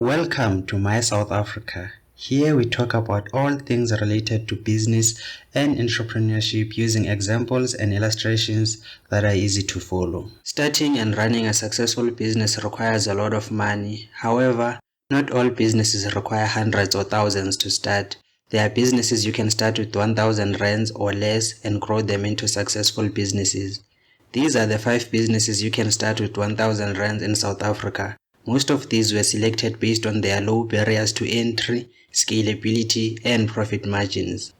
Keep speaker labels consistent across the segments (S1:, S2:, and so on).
S1: Welcome to My South Africa. Here we talk about all things related to business and entrepreneurship using examples and illustrations that are easy to follow. Starting and running a successful business requires a lot of money. However, not all businesses require hundreds or thousands to start. There are businesses you can start with 1,000 rands or less and grow them into successful businesses. These are the 5 businesses you can start with 1,000 rands in South Africa. Most of these were selected based on their low barriers to entry, scalability, and profit margins.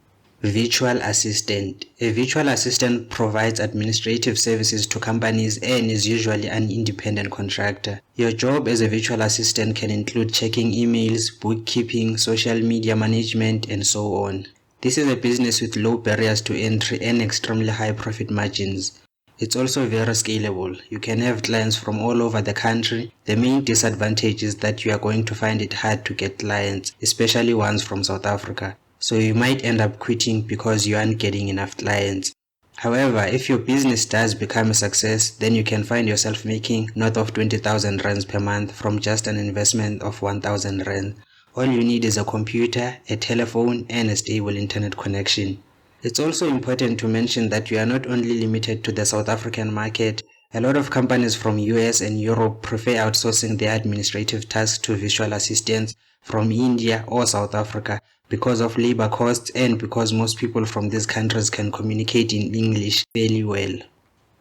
S1: Virtual assistant. A virtual assistant provides administrative services to companies and is usually an independent contractor. Your job as a virtual assistant can include checking emails, bookkeeping, social media management, and so on. This is a business with low barriers to entry and extremely high profit margins. It's also very scalable. You can have clients from all over the country. The main disadvantage is that you are going to find it hard to get clients, especially ones from South Africa. So you might end up quitting because you aren't getting enough clients. However, if your business does become a success, then you can find yourself making north of 20,000 rands per month from just an investment of 1,000 rands. All you need is a computer, a telephone, and a stable internet connection. It's also important to mention that we are not only limited to the South African market. A lot of companies from US and Europe prefer outsourcing their administrative tasks to virtual assistants from India or South Africa because of labor costs and because most people from these countries can communicate in English fairly well.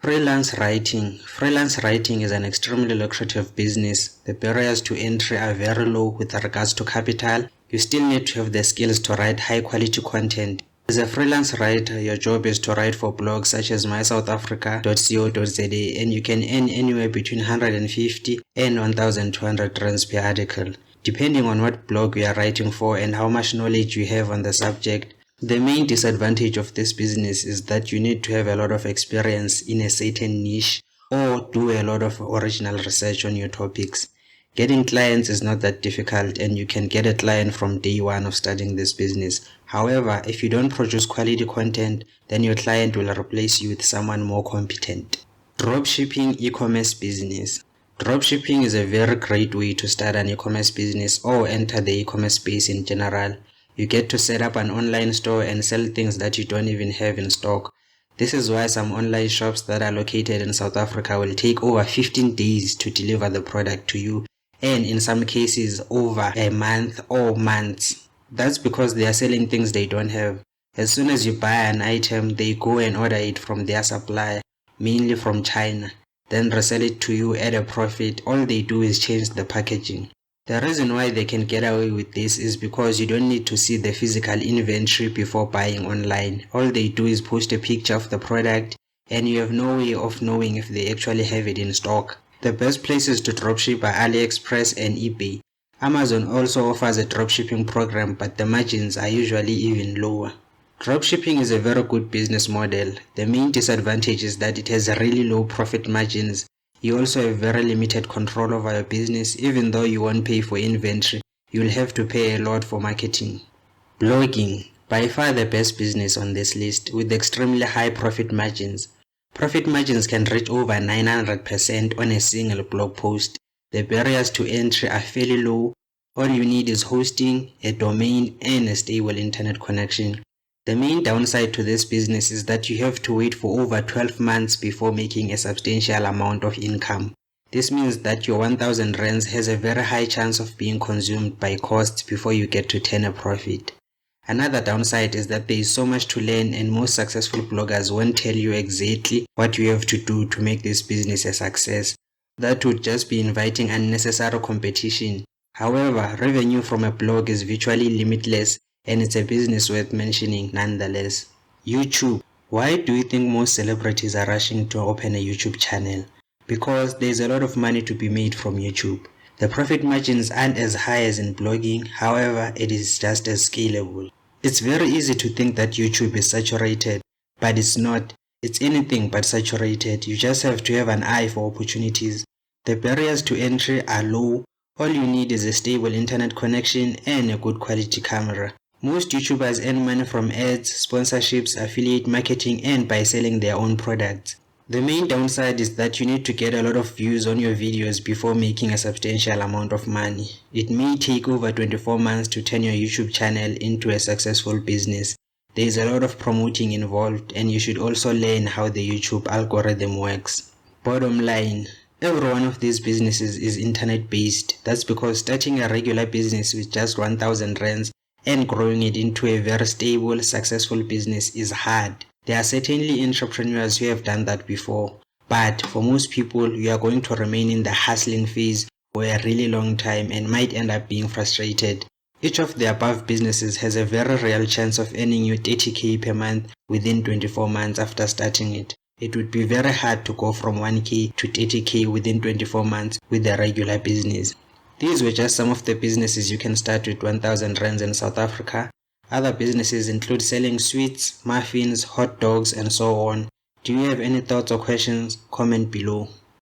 S1: Freelance writing. Freelance writing is an extremely lucrative business. The barriers to entry are very low with regards to capital. You still need to have the skills to write high quality content. As a freelance writer, your job is to write for blogs such as mysouthafrica.co.za and you can earn anywhere between 150 and 1,200 rands per article, depending on what blog you are writing for and how much knowledge you have on the subject. The main disadvantage of this business is that you need to have a lot of experience in a certain niche or do a lot of original research on your topics. Getting clients is not that difficult and you can get a client from day one of starting this business. However, if you don't produce quality content, then your client will replace you with someone more competent. Dropshipping e-commerce business. Dropshipping is a very great way to start an e-commerce business or enter the e-commerce space in general. You get to set up an online store and sell things that you don't even have in stock. This is why some online shops that are located in South Africa will take over 15 days to deliver the product to you, and in some cases over a month or months. That's because they are selling things they don't have. As soon as you buy an item, they go and order it from their supplier, mainly from China, then resell it to you at a profit. All they do is change the packaging. The reason why they can get away with this is because you don't need to see the physical inventory before buying online. All they do is post a picture of the product and you have no way of knowing if they actually have it in stock. The best places to dropship are AliExpress and eBay. Amazon also offers a dropshipping program, but the margins are usually even lower. Dropshipping is a very good business model. The main disadvantage is that it has really low profit margins. You also have very limited control over your business. Even though you won't pay for inventory, you'll have to pay a lot for marketing. Blogging. By far the best business on this list with extremely high profit margins. Profit margins can reach over 900% on a single blog post. The barriers to entry are fairly low. All you need is hosting, a domain, and a stable internet connection. The main downside to this business is that you have to wait for over 12 months before making a substantial amount of income. This means that your 1,000 rands has a very high chance of being consumed by costs before you get to turn a profit. Another downside is that there is so much to learn and most successful bloggers won't tell you exactly what you have to do to make this business a success. That would just be inviting unnecessary competition. However, revenue from a blog is virtually limitless and it's a business worth mentioning nonetheless. YouTube. Why do you think most celebrities are rushing to open a YouTube channel? Because there's a lot of money to be made from YouTube. The profit margins aren't as high as in blogging, however, it is just as scalable. It's very easy to think that YouTube is saturated, but it's not. It's anything but saturated. You just have to have an eye for opportunities. The barriers to entry are low. All you need is a stable internet connection and a good quality camera. Most YouTubers earn money from ads, sponsorships, affiliate marketing, and by selling their own products. The main downside is that you need to get a lot of views on your videos before making a substantial amount of money. It may take over 24 months to turn your YouTube channel into a successful business. There is a lot of promoting involved, and you should also learn how the YouTube algorithm works. Bottom line, every one of these businesses is internet based. That's because starting a regular business with just 1000 rands and growing it into a very stable, successful business is hard. There are certainly entrepreneurs who have done that before, but for most people, you are going to remain in the hustling phase for a really long time and might end up being frustrated. Each of the above businesses has a very real chance of earning you 30k per month within 24 months after starting it. It would be very hard to go from 1k to 30k within 24 months with a regular business. These were just some of the businesses you can start with 1000 rands in South Africa. Other businesses include selling sweets, muffins, hot dogs, and so on. Do you have any thoughts or questions? Comment below.